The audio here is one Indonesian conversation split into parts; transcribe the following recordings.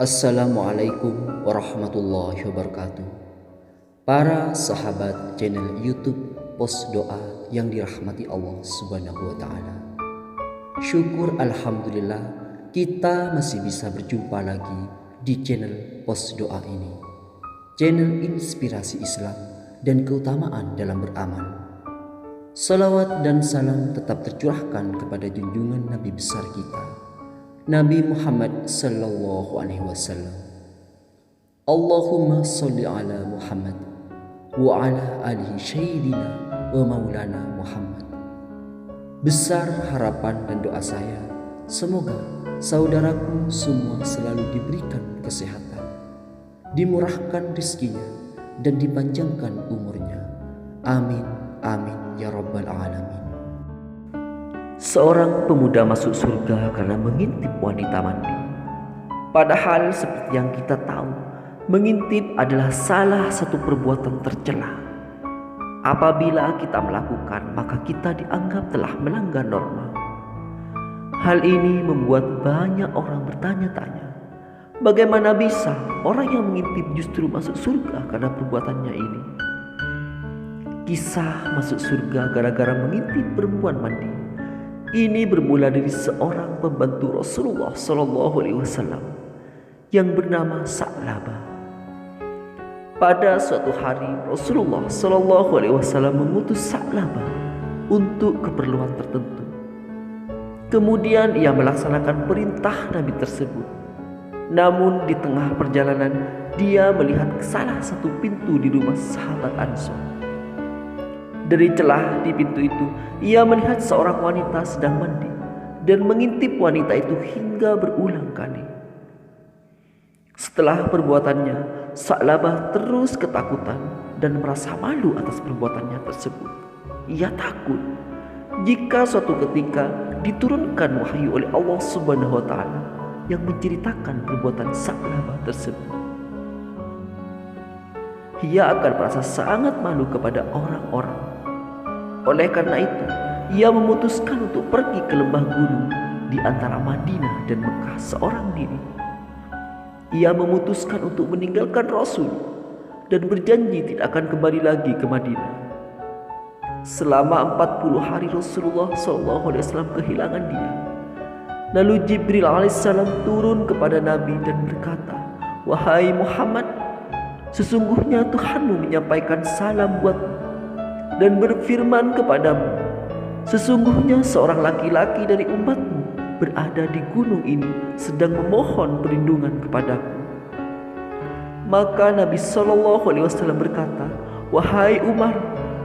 Assalamualaikum warahmatullahi wabarakatuh. Para sahabat channel YouTube Pos Doa yang dirahmati Allah Subhanahu wa taala. Syukur alhamdulillah kita masih bisa berjumpa lagi di channel Pos Doa ini. Channel inspirasi Islam dan keutamaan dalam beramal. Salawat dan salam tetap tercurahkan kepada junjungan Nabi besar kita, Nabi Muhammad sallallahu alaihi wasallam. Allahumma sholli ala Muhammad wa ala alihi sayyidina wa maulana Muhammad. Besar harapan dan doa saya, semoga saudaraku semua selalu diberikan kesehatan, dimurahkan rezekinya dan dipanjangkan umurnya. Amin, amin ya rabbal alamin. Seorang pemuda masuk surga karena mengintip wanita mandi. Padahal seperti yang kita tahu, mengintip adalah salah satu perbuatan tercela. Apabila kita melakukan, maka kita dianggap telah melanggar norma. Hal ini membuat banyak orang bertanya-tanya, bagaimana bisa orang yang mengintip justru masuk surga karena perbuatannya ini? Kisah masuk surga gara-gara mengintip perempuan mandi ini bermula dari seorang pembantu Rasulullah Shallallahu Alaihi Wasallam yang bernama Sa'labah. Pada suatu hari Rasulullah Shallallahu Alaihi Wasallam mengutus Sa'labah untuk keperluan tertentu. Kemudian ia melaksanakan perintah Nabi tersebut. Namun di tengah perjalanan dia melihat salah satu pintu di rumah sahabat Ansor. Dari celah di pintu itu, ia melihat seorang wanita sedang mandi dan mengintip wanita itu hingga berulang kali. Setelah perbuatannya, Sa'labah terus ketakutan dan merasa malu atas perbuatannya tersebut. Ia takut jika suatu ketika diturunkan wahyu oleh Allah Subhanahu wa taala yang menceritakan perbuatan Sa'labah tersebut. Ia akan merasa sangat malu kepada orang-orang. Oleh karena itu, ia memutuskan untuk pergi ke lembah gunung di antara Madinah dan Mekah seorang diri. Ia memutuskan untuk meninggalkan Rasul dan berjanji tidak akan kembali lagi ke Madinah. Selama 40 hari Rasulullah SAW kehilangan dia. Lalu Jibril alaihissalam turun kepada Nabi dan berkata, "Wahai Muhammad, sesungguhnya Tuhanmu menyampaikan salam buatmu dan berfirman kepadamu, sesungguhnya seorang laki-laki dari umatmu berada di gunung ini sedang memohon perlindungan kepadaku." Maka Nabi SAW berkata, "Wahai Umar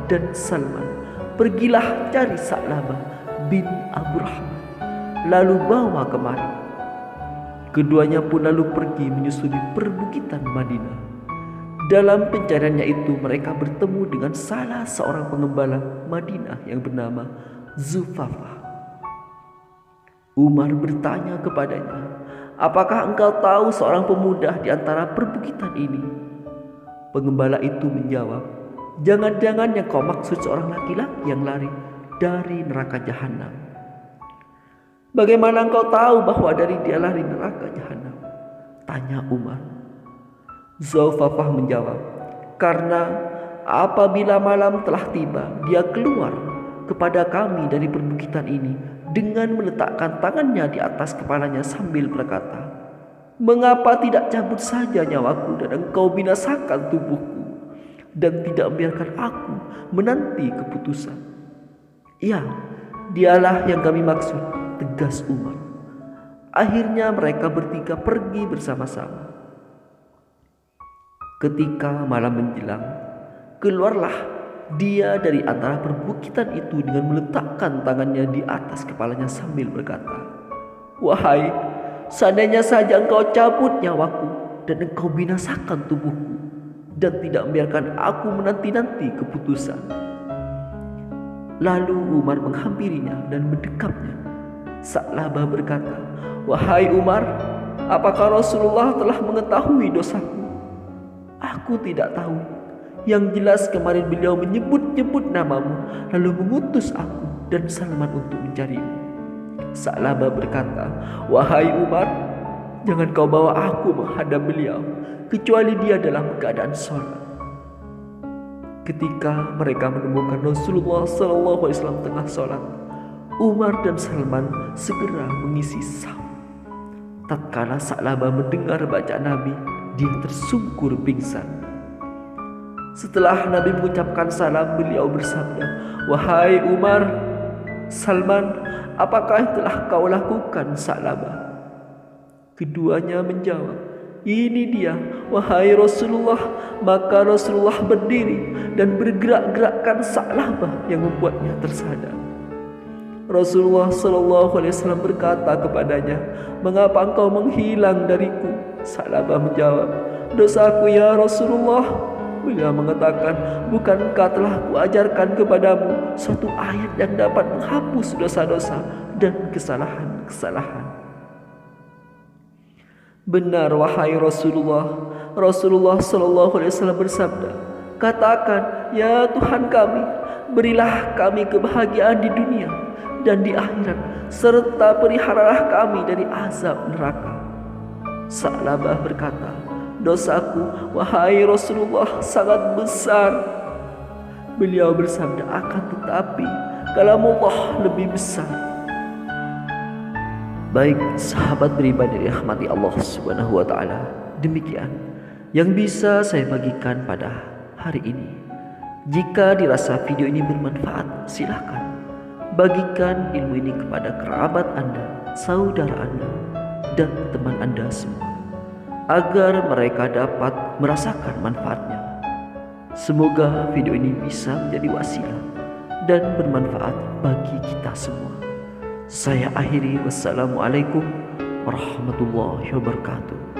dan Salman, pergilah cari Sa'labah bin Abu Rahman, lalu bawa kemari." Keduanya pun lalu pergi menyusuri perbukitan Madinah. Dalam pencariannya itu mereka bertemu dengan salah seorang pengembala Madinah yang bernama Zufafah. Umar bertanya kepadanya, "Apakah engkau tahu seorang pemuda di antara perbukitan ini?" Pengembala itu menjawab, "Jangan-jangan yang kau maksud seorang laki-laki yang lari dari neraka jahanam." "Bagaimana engkau tahu bahwa dari dia lari neraka jahanam?" tanya Umar. Zufafah menjawab, "Karena apabila malam telah tiba, dia keluar kepada kami dari perbukitan ini dengan meletakkan tangannya di atas kepalanya sambil berkata, 'Mengapa tidak cabut saja nyawaku dan engkau binasakan tubuhku dan tidak membiarkan aku menanti keputusan?'" "Ya, dialah yang kami maksud," tegas Umar. Akhirnya mereka bertiga pergi bersama-sama. Ketika malam menjelang, keluarlah dia dari antara perbukitan itu dengan meletakkan tangannya di atas kepalanya sambil berkata, "Wahai, seandainya saja engkau cabut nyawaku dan engkau binasakan tubuhku dan tidak membiarkan aku menanti-nanti keputusan." Lalu Umar menghampirinya dan mendekapnya. Sa'labah berkata, "Wahai Umar, apakah Rasulullah telah mengetahui dosaku?" "Aku tidak tahu. Yang jelas kemarin beliau menyebut-nyebut namamu, lalu mengutus aku dan Salman untuk mencarimu." Sa'labah berkata, "Wahai Umar, jangan kau bawa aku menghadap beliau, kecuali dia dalam keadaan sholat. Ketika mereka menemukan Rasulullah SAW tengah sholat, Umar dan Salman segera mengisi saf. Tatkala Sa'labah mendengar bacaan Nabi, dia tersungkur pingsan. Setelah Nabi mengucapkan salam, beliau bersabda, "Wahai Umar, Salman, apakah yang telah kau lakukan, Sa'labah?" Keduanya menjawab, "Ini dia, wahai Rasulullah." Maka Rasulullah berdiri dan bergerak-gerakkan Sa'labah yang membuatnya tersadar. Rasulullah SAW berkata kepadanya, "Mengapa engkau menghilang dariku?" Sa'labah menjawab, "Dosaku ya Rasulullah." Beliau mengatakan, "Bukankah telah kuajarkan kepadamu suatu ayat yang dapat menghapus dosa-dosa dan kesalahan-kesalahan?" "Benar wahai Rasulullah." Rasulullah SAW bersabda, "Katakan, ya Tuhan kami, berilah kami kebahagiaan di dunia dan di akhirat, serta peliharalah kami dari azab neraka." Sa'labah berkata, "Dosaku wahai Rasulullah sangat besar." Beliau bersabda, "Akan tetapi kalamullah lebih besar." Baik sahabat beriman yang dirahmati Allah Subhanahu wa taala, demikian yang bisa saya bagikan pada hari ini. Jika dirasa video ini bermanfaat, silakan bagikan ilmu ini kepada kerabat Anda, saudara Anda, dan teman Anda semua, agar mereka dapat merasakan manfaatnya. Semoga video ini bisa menjadi wasilah dan bermanfaat bagi kita semua. Saya akhiri, wassalamualaikum warahmatullahi wabarakatuh.